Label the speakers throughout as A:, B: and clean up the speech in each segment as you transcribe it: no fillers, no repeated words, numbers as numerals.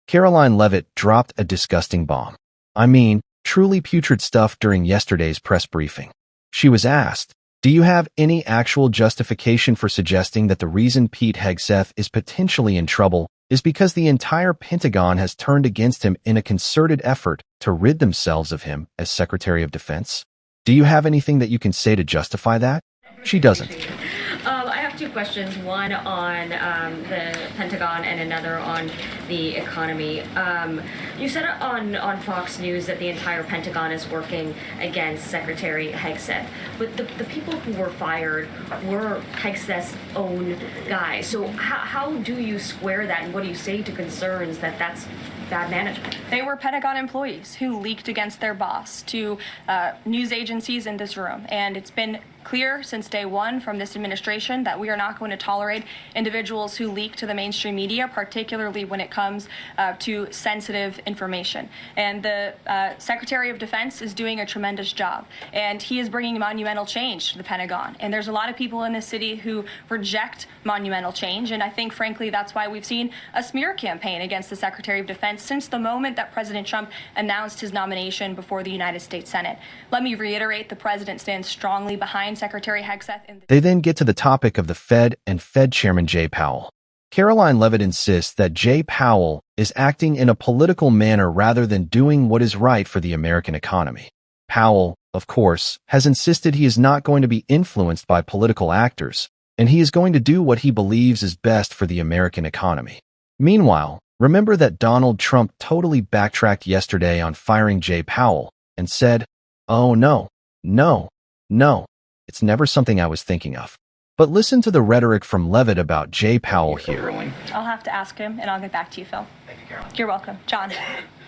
A: Caroline Leavitt dropped a disgusting bomb. I mean, truly putrid stuff during yesterday's press briefing. She was asked, "Do you have any actual justification for suggesting that the reason 𝗶𝗃𝗄 is potentially in trouble is because the entire Pentagon has turned against him in a concerted effort to rid themselves of him as Secretary of Defense? Do you have anything that you can say to justify that?" She doesn't.
B: I have two questions, one on the Pentagon and another on the economy. You said on Fox News that the entire Pentagon is working against Secretary Hegseth, but the people who were fired were Hegseth's own guys. So how do you square that, and what do you say to concerns that that's bad management?
C: They were Pentagon employees who leaked against their boss to news agencies in this room, and it's been clear since day one from this administration that we are not going to tolerate individuals who leak to the mainstream media, particularly when it comes to sensitive information. And the Secretary of Defense is doing a tremendous job, and he is bringing monumental change to the Pentagon. And there's a lot of people in this city who reject monumental change, and I think, frankly, that's why we've seen a smear campaign against the Secretary of Defense since the moment that President Trump announced his nomination before the United States Senate. Let me reiterate, the president stands strongly behind Secretary Hegseth.
A: They then get to the topic of the Fed and Fed Chairman Jay Powell. Caroline Leavitt insists that Jay Powell is acting in a political manner rather than doing what is right for the American economy. Powell, of course, has insisted he is not going to be influenced by political actors, and he is going to do what he believes is best for the American economy. Meanwhile, remember that Donald Trump totally backtracked yesterday on firing Jay Powell and said, "Oh no, no, no. It's never something I was thinking of." But listen to the rhetoric from Leavitt about Jay Powell here.
C: I'll have to ask him, and I'll get back to you, Phil.
D: Thank you, Caroline.
C: You're welcome. John.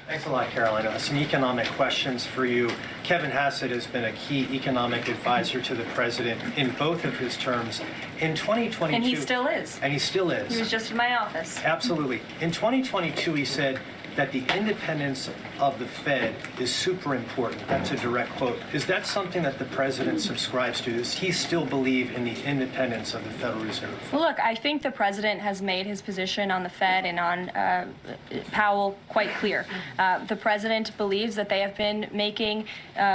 D: Thanks a lot, Caroline. Some economic questions for you. Kevin Hassett has been a key economic advisor to the president in both of his terms. In 2022...
C: And he still is.
D: And he still is.
C: He was just in my office.
D: Absolutely. In 2022, he said that the independence of the Fed is super important. That's a direct quote. Is that something that the president subscribes to? Does he still believe in the independence of the Federal Reserve?
C: Well, look, I think the president has made his position on the Fed and on Powell quite clear. The president believes that they have been making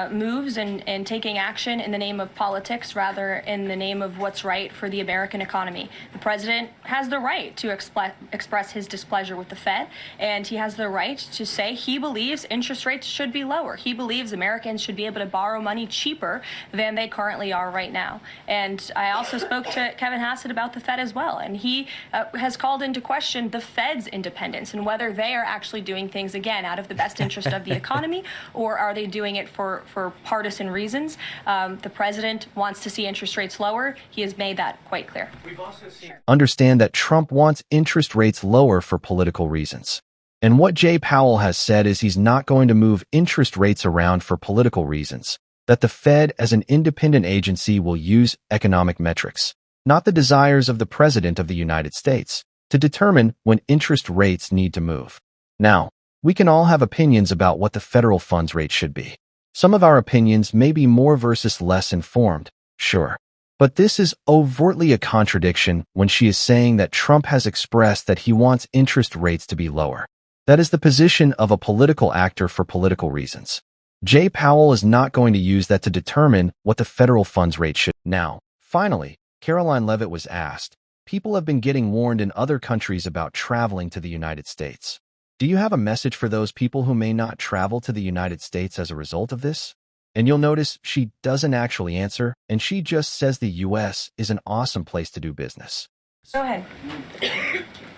C: moves and taking action in the name of politics rather in the name of what's right for the American economy. The president has the right to express his displeasure with the Fed, and he has the right to say he believes interest rates should be lower. He believes Americans should be able to borrow money cheaper than they currently are right now. And I also spoke to Kevin Hassett about the Fed as well, and he has called into question the Fed's independence and whether they are actually doing things, again, out of the best interest of the economy, or are they doing it for partisan reasons. The president wants to see interest rates lower. He has made that quite clear.
D: We've also seen...
A: Understand that Trump wants interest rates lower for political reasons. And what Jay Powell has said is he's not going to move interest rates around for political reasons, that the Fed as an independent agency will use economic metrics, not the desires of the President of the United States, to determine when interest rates need to move. Now, we can all have opinions about what the federal funds rate should be. Some of our opinions may be more versus less informed, sure. But this is overtly a contradiction when she is saying that Trump has expressed that he wants interest rates to be lower. That is the position of a political actor for political reasons. Jay Powell is not going to use that to determine what the federal funds rate should. Now, finally, Caroline Leavitt was asked, people have been getting warned in other countries about traveling to the United States. Do you have a message for those people who may not travel to the United States as a result of this? And you'll notice she doesn't actually answer, and she just says the U.S. is an awesome place to do business.
C: Go ahead.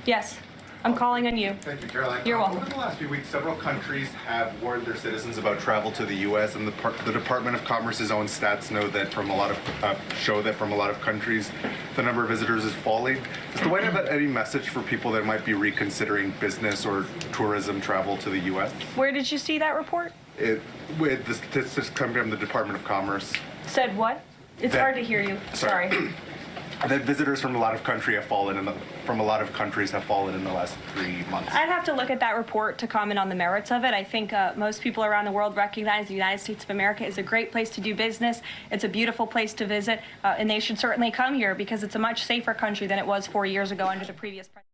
C: Yes. I'm calling on you.
E: Thank you, Caroline.
C: You're welcome.
E: Over the last few weeks, several countries have warned their citizens about travel to the U.S., and the Department of Commerce's own stats know that from a lot of countries, the number of visitors is falling. Does the White House have any message for people that might be reconsidering business or tourism travel to the U.S.?
C: Where did you see that report?
E: With the statistics coming from the Department of Commerce.
C: Said what? It's hard to hear you. Sorry.
E: That visitors from a lot of countries have fallen in the last 3 months.
C: I'd have to look at that report to comment on the merits of it. I think most people around the world recognize the United States of America is a great place to do business. It's a beautiful place to visit, and they should certainly come here because it's a much safer country than it was 4 years ago under the previous president.